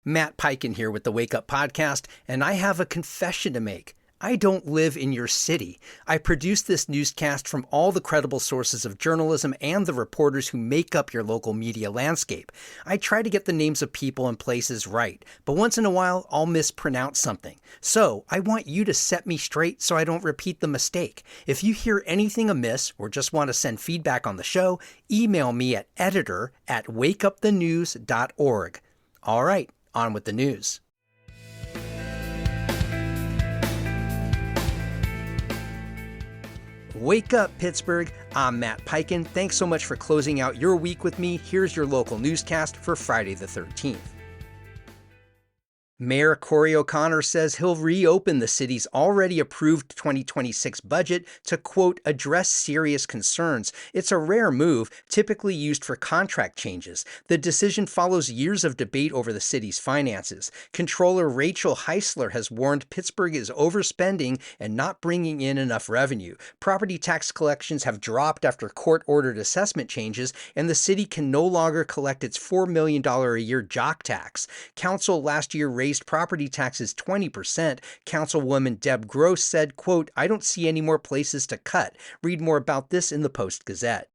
Matt Peiken here with the Wake Up Podcast, and I have a confession to make. I don't live in your city. I produce this newscast from all the credible sources of journalism and the reporters who make up your local media landscape. I try to get the names of people and places right, but once in a while I'll mispronounce something. So I want you to set me straight so I don't repeat the mistake. If you hear anything amiss or just want to send feedback on the show, email me at editor@wakeupthenews.org. All right, on with the news. Wake up, Pittsburgh. I'm Matt Peiken. Thanks so much for closing out your week with me. Here's your local newscast for Friday the 13th. Mayor Corey O'Connor says he'll reopen the city's already approved 2026 budget to, quote, address serious concerns. It's a rare move, typically used for contract changes. The decision follows years of debate over the city's finances. Controller Rachel Heisler has warned Pittsburgh is overspending and not bringing in enough revenue. Property tax collections have dropped after court-ordered assessment changes, and the city can no longer collect its $4 million a year jock tax. Council last year raised property taxes 20%. Councilwoman Deb Gross said, quote, I don't see any more places to cut. Read more about this in the Post-Gazette.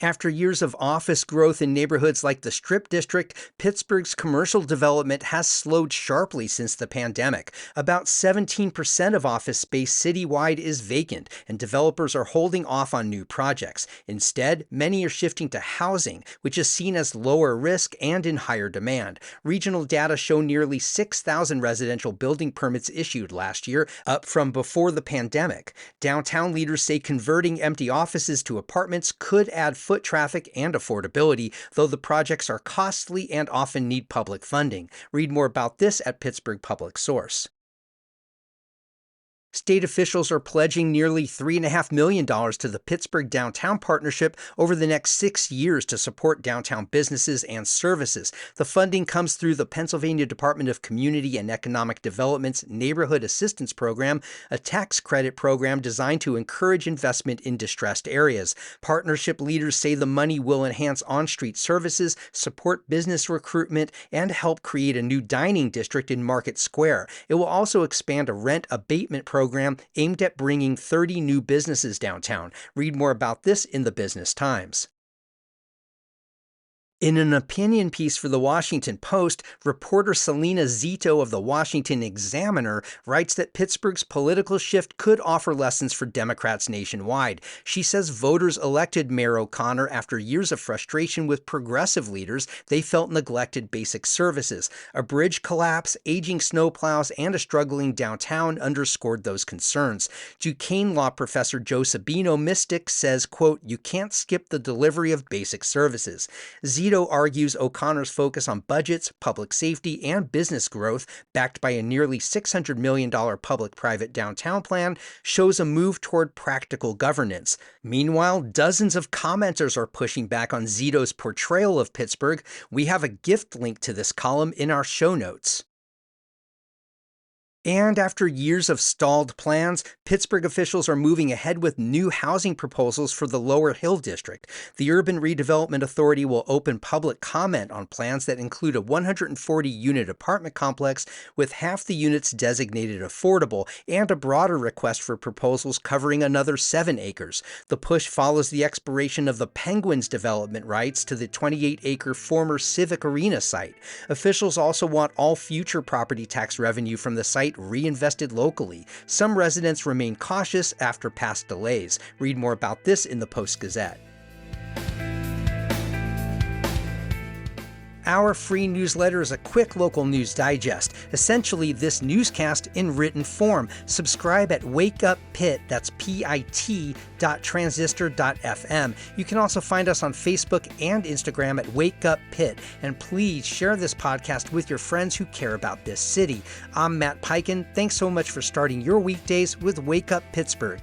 After years of office growth in neighborhoods like the Strip District, Pittsburgh's commercial development has slowed sharply since the pandemic. About 17% of office space citywide is vacant, and developers are holding off on new projects. Instead, many are shifting to housing, which is seen as lower risk and in higher demand. Regional data show nearly 6,000 residential building permits issued last year, up from before the pandemic. Downtown leaders say converting empty offices to apartments could add foot traffic and affordability, though the projects are costly and often need public funding. Read more about this at Pittsburgh Public Source. State officials are pledging nearly $3.5 million to the Pittsburgh Downtown Partnership over the next 6 years to support downtown businesses and services. The funding comes through the Pennsylvania Department of Community and Economic Development's Neighborhood Assistance Program, a tax credit program designed to encourage investment in distressed areas. Partnership leaders say the money will enhance on-street services, support business recruitment, and help create a new dining district in Market Square. It will also expand a rent abatement program aimed at bringing 30 new businesses downtown. Read more about this in the Business Times. In an opinion piece for the Washington Post, reporter Selena Zito of the Washington Examiner writes that Pittsburgh's political shift could offer lessons for Democrats nationwide. She says voters elected Mayor O'Connor after years of frustration with progressive leaders they felt neglected basic services. A bridge collapse, aging snowplows, and a struggling downtown underscored those concerns. Duquesne law professor Joe Sabino Mystic says, quote, you can't skip the delivery of basic services. Zito argues O'Connor's focus on budgets, public safety, and business growth, backed by a nearly $600 million public-private downtown plan, shows a move toward practical governance. Meanwhile, dozens of commenters are pushing back on Zito's portrayal of Pittsburgh. We have a gift link to this column in our show notes. And after years of stalled plans, Pittsburgh officials are moving ahead with new housing proposals for the Lower Hill District. The Urban Redevelopment Authority will open public comment on plans that include a 140-unit apartment complex with half the units designated affordable and a broader request for proposals covering another 7 acres. The push follows the expiration of the Penguins development rights to the 28-acre former Civic Arena site. Officials also want all future property tax revenue from the site reinvested locally. Some residents remain cautious after past delays. Read more about this in the Post-Gazette. Our free newsletter is a quick local news digest, essentially this newscast in written form. Subscribe at wakeuppit, that's pit.transistor.fm. You can also find us on Facebook and Instagram at wakeuppit, and please share this podcast with your friends who care about this city. I'm Matt Peiken. Thanks so much for starting your weekdays with Wake Up Pittsburgh.